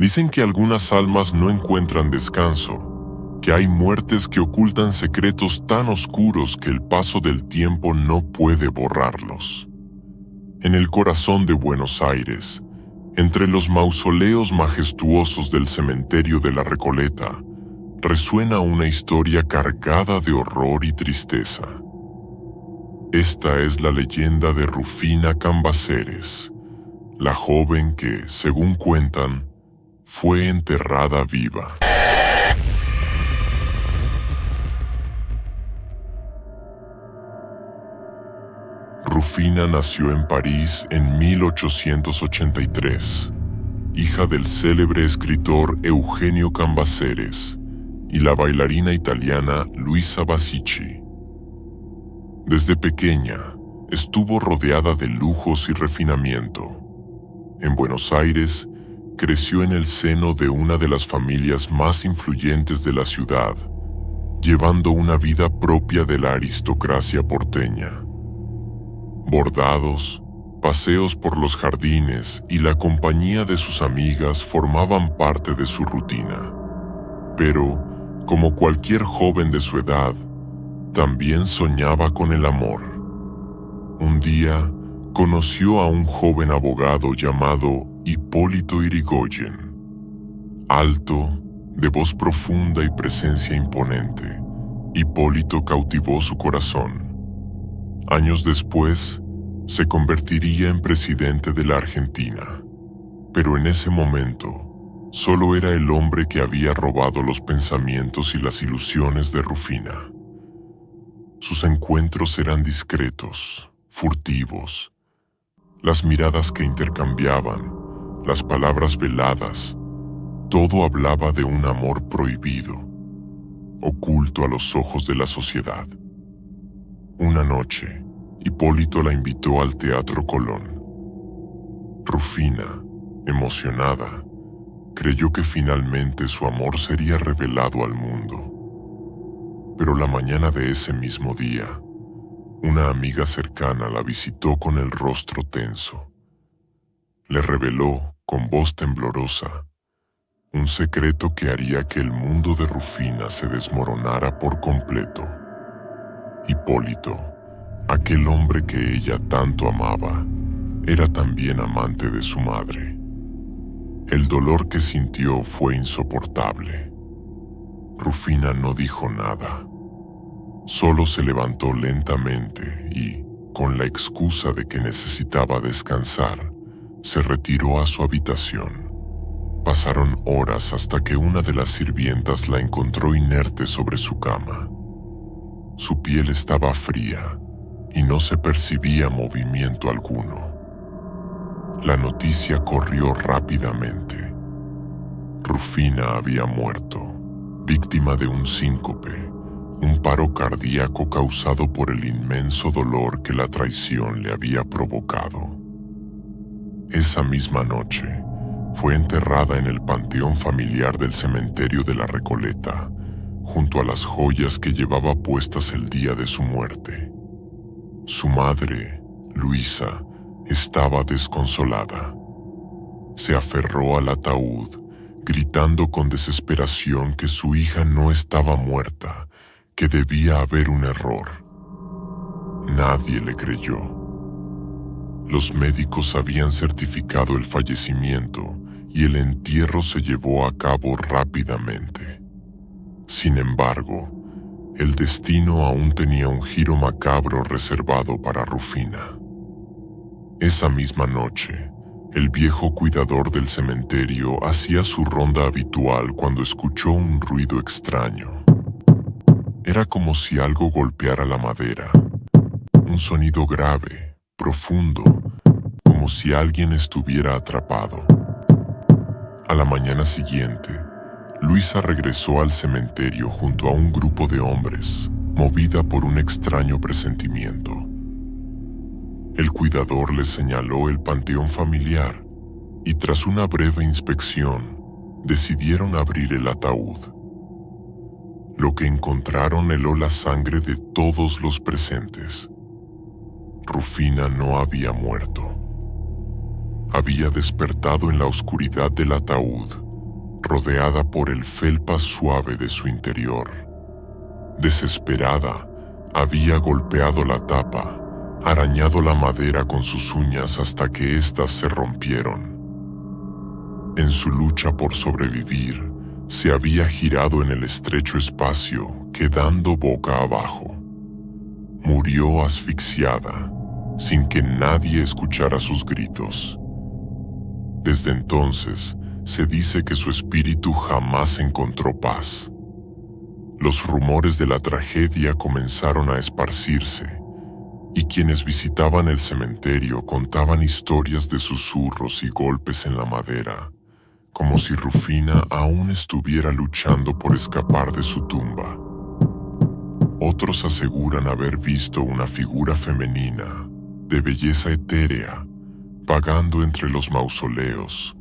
Dicen que algunas almas no encuentran descanso, que hay muertes que ocultan secretos tan oscuros que el paso del tiempo no puede borrarlos. En el corazón de Buenos Aires, entre los mausoleos majestuosos del cementerio de la Recoleta, resuena una historia cargada de horror y tristeza. Esta es la leyenda de Rufina Cambaceres, la joven que, según cuentan, fue enterrada viva. Rufina nació en París en 1883, hija del célebre escritor Eugenio Cambaceres y la bailarina italiana Luisa Basicci. Desde pequeña, estuvo rodeada de lujos y refinamiento. En Buenos Aires, creció en el seno de una de las familias más influyentes de la ciudad, llevando una vida propia de la aristocracia porteña. Bordados, paseos por los jardines y la compañía de sus amigas formaban parte de su rutina. Pero, como cualquier joven de su edad, también soñaba con el amor. Un día, conoció a un joven abogado llamado Hipólito Yrigoyen. Alto, de voz profunda y presencia imponente, Hipólito cautivó su corazón. Años después, se convertiría en presidente de la Argentina. Pero en ese momento, solo era el hombre que había robado los pensamientos y las ilusiones de Rufina. Sus encuentros eran discretos, furtivos. Las miradas que intercambiaban, las palabras veladas, todo hablaba de un amor prohibido, oculto a los ojos de la sociedad. Una noche, Hipólito la invitó al Teatro Colón. Rufina, emocionada, creyó que finalmente su amor sería revelado al mundo. Pero la mañana de ese mismo día, una amiga cercana la visitó con el rostro tenso. Le reveló, con voz temblorosa, un secreto que haría que el mundo de Rufina se desmoronara por completo. Hipólito, aquel hombre que ella tanto amaba, era también amante de su madre. El dolor que sintió fue insoportable. Rufina no dijo nada. Solo se levantó lentamente y, con la excusa de que necesitaba descansar, se retiró a su habitación. Pasaron horas hasta que una de las sirvientas la encontró inerte sobre su cama. Su piel estaba fría y no se percibía movimiento alguno. La noticia corrió rápidamente. Rufina había muerto, víctima de un síncope, un paro cardíaco causado por el inmenso dolor que la traición le había provocado. Esa misma noche, fue enterrada en el panteón familiar del cementerio de la Recoleta, junto a las joyas que llevaba puestas el día de su muerte. Su madre, Luisa, estaba desconsolada. Se aferró al ataúd, gritando con desesperación que su hija no estaba muerta, que debía haber un error. Nadie le creyó. Los médicos habían certificado el fallecimiento y el entierro se llevó a cabo rápidamente. Sin embargo, el destino aún tenía un giro macabro reservado para Rufina. Esa misma noche, el viejo cuidador del cementerio hacía su ronda habitual cuando escuchó un ruido extraño. Era como si algo golpeara la madera. Un sonido grave, profundo, como si alguien estuviera atrapado. A la mañana siguiente, Luisa regresó al cementerio junto a un grupo de hombres, movida por un extraño presentimiento. El cuidador les señaló el panteón familiar y tras una breve inspección, decidieron abrir el ataúd. Lo que encontraron heló la sangre de todos los presentes. Rufina no había muerto. Había despertado en la oscuridad del ataúd, rodeada por el felpa suave de su interior. Desesperada, había golpeado la tapa, arañado la madera con sus uñas hasta que éstas se rompieron. En su lucha por sobrevivir, se había girado en el estrecho espacio, quedando boca abajo. Murió asfixiada, sin que nadie escuchara sus gritos. Desde entonces, se dice que su espíritu jamás encontró paz. Los rumores de la tragedia comenzaron a esparcirse, y quienes visitaban el cementerio contaban historias de susurros y golpes en la madera, como si Rufina aún estuviera luchando por escapar de su tumba. Otros aseguran haber visto una figura femenina, de belleza etérea, vagando entre los mausoleos,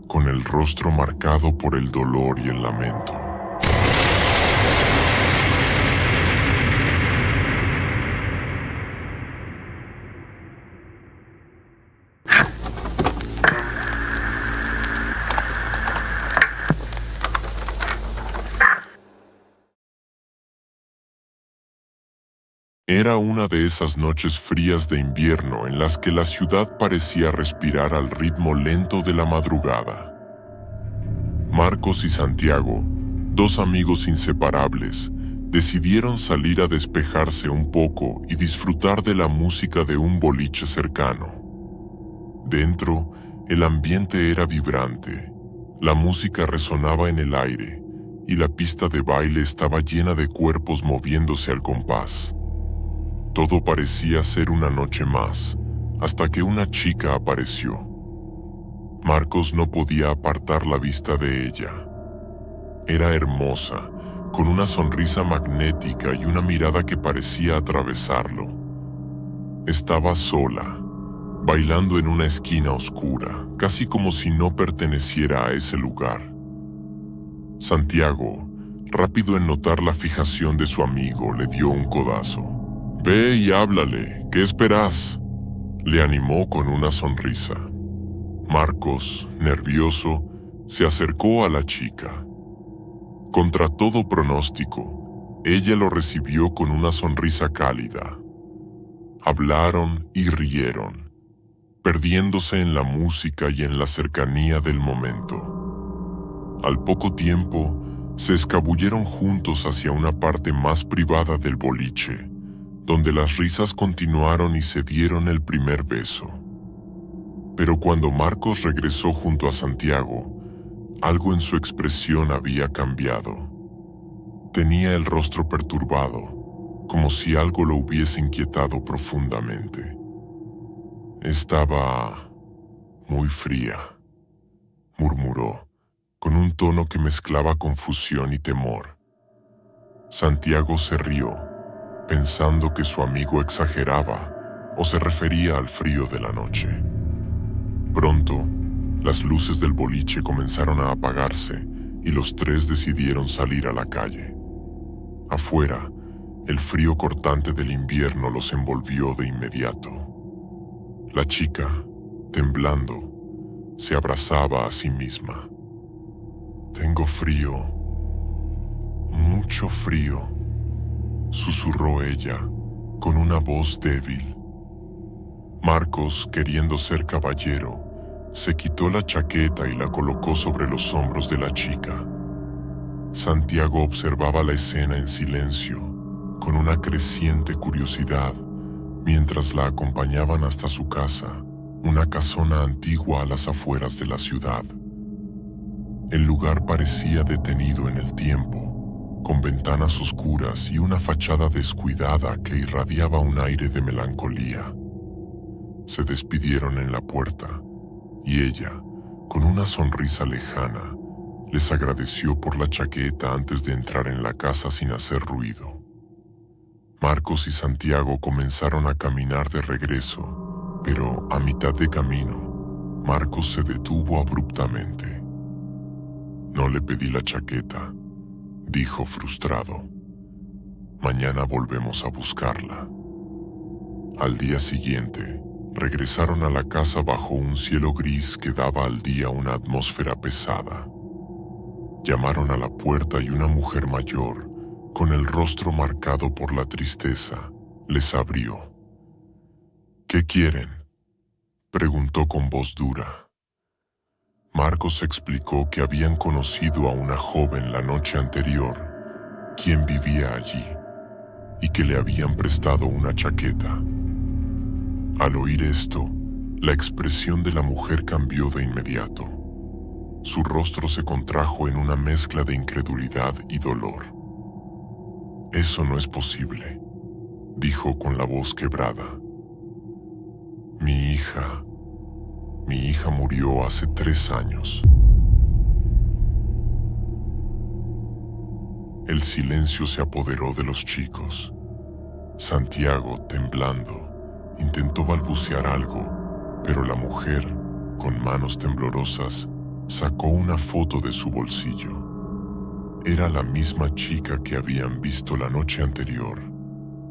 con el rostro marcado por el dolor y el lamento. Era una de esas noches frías de invierno en las que la ciudad parecía respirar al ritmo lento de la madrugada. Marcos y Santiago, dos amigos inseparables, decidieron salir a despejarse un poco y disfrutar de la música de un boliche cercano. Dentro, el ambiente era vibrante, la música resonaba en el aire y la pista de baile estaba llena de cuerpos moviéndose al compás. Todo parecía ser una noche más, hasta que una chica apareció. Marcos no podía apartar la vista de ella. Era hermosa, con una sonrisa magnética y una mirada que parecía atravesarlo. Estaba sola, bailando en una esquina oscura, casi como si no perteneciera a ese lugar. Santiago, rápido en notar la fijación de su amigo, le dio un codazo. «Ve y háblale, ¿qué esperas?», le animó con una sonrisa. Marcos, nervioso, se acercó a la chica. Contra todo pronóstico, ella lo recibió con una sonrisa cálida. Hablaron y rieron, perdiéndose en la música y en la cercanía del momento. Al poco tiempo, se escabulleron juntos hacia una parte más privada del boliche, donde las risas continuaron y se dieron el primer beso. Pero cuando Marcos regresó junto a Santiago, algo en su expresión había cambiado. Tenía el rostro perturbado, como si algo lo hubiese inquietado profundamente. Estaba muy fría, murmuró, con un tono que mezclaba confusión y temor. Santiago se rió, pensando que su amigo exageraba o se refería al frío de la noche. Pronto, las luces del boliche comenzaron a apagarse y los tres decidieron salir a la calle. Afuera, el frío cortante del invierno los envolvió de inmediato. La chica, temblando, se abrazaba a sí misma. «Tengo frío, mucho frío», susurró ella, con una voz débil. Marcos, queriendo ser caballero, se quitó la chaqueta y la colocó sobre los hombros de la chica. Santiago observaba la escena en silencio, con una creciente curiosidad, mientras la acompañaban hasta su casa, una casona antigua a las afueras de la ciudad. El lugar parecía detenido en el tiempo, con ventanas oscuras y una fachada descuidada que irradiaba un aire de melancolía. Se despidieron en la puerta, y ella, con una sonrisa lejana, les agradeció por la chaqueta antes de entrar en la casa sin hacer ruido. Marcos y Santiago comenzaron a caminar de regreso, pero a mitad de camino, Marcos se detuvo abruptamente. «No le pedí la chaqueta», dijo frustrado. «Mañana volvemos a buscarla». Al día siguiente, regresaron a la casa bajo un cielo gris que daba al día una atmósfera pesada. Llamaron a la puerta y una mujer mayor, con el rostro marcado por la tristeza, les abrió. ¿Qué quieren?, preguntó con voz dura. Marcos explicó que habían conocido a una joven la noche anterior, quien vivía allí, y que le habían prestado una chaqueta. Al oír esto, la expresión de la mujer cambió de inmediato. Su rostro se contrajo en una mezcla de incredulidad y dolor. «Eso no es posible», dijo con la voz quebrada. Mi hija murió hace 3 años». El silencio se apoderó de los chicos. Santiago, temblando, intentó balbucear algo, pero la mujer, con manos temblorosas, sacó una foto de su bolsillo. Era la misma chica que habían visto la noche anterior,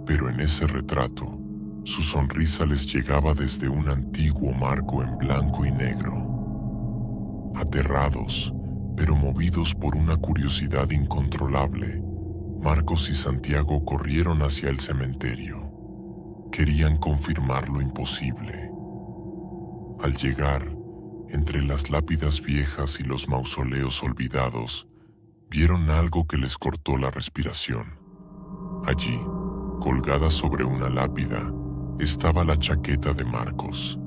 pero en ese retrato, su sonrisa les llegaba desde un antiguo marco en blanco y negro. Aterrados, pero movidos por una curiosidad incontrolable, Marcos y Santiago corrieron hacia el cementerio. Querían confirmar lo imposible. Al llegar, entre las lápidas viejas y los mausoleos olvidados, vieron algo que les cortó la respiración. Allí, colgada sobre una lápida, estaba la chaqueta de Marcos.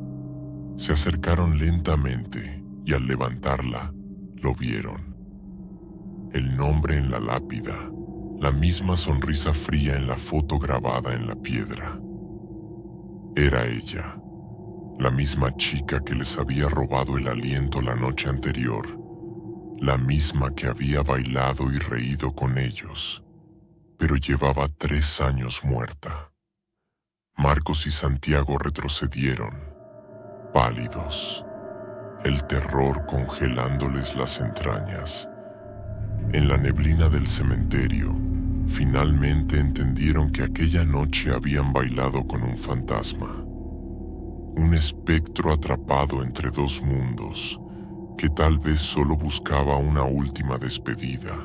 Se acercaron lentamente y al levantarla, lo vieron. El nombre en la lápida, la misma sonrisa fría en la foto grabada en la piedra. Era ella, la misma chica que les había robado el aliento la noche anterior, la misma que había bailado y reído con ellos, pero llevaba 3 años muerta. Marcos y Santiago retrocedieron, pálidos, el terror congelándoles las entrañas. En la neblina del cementerio, finalmente entendieron que aquella noche habían bailado con un fantasma, un espectro atrapado entre 2 mundos, que tal vez solo buscaba una última despedida.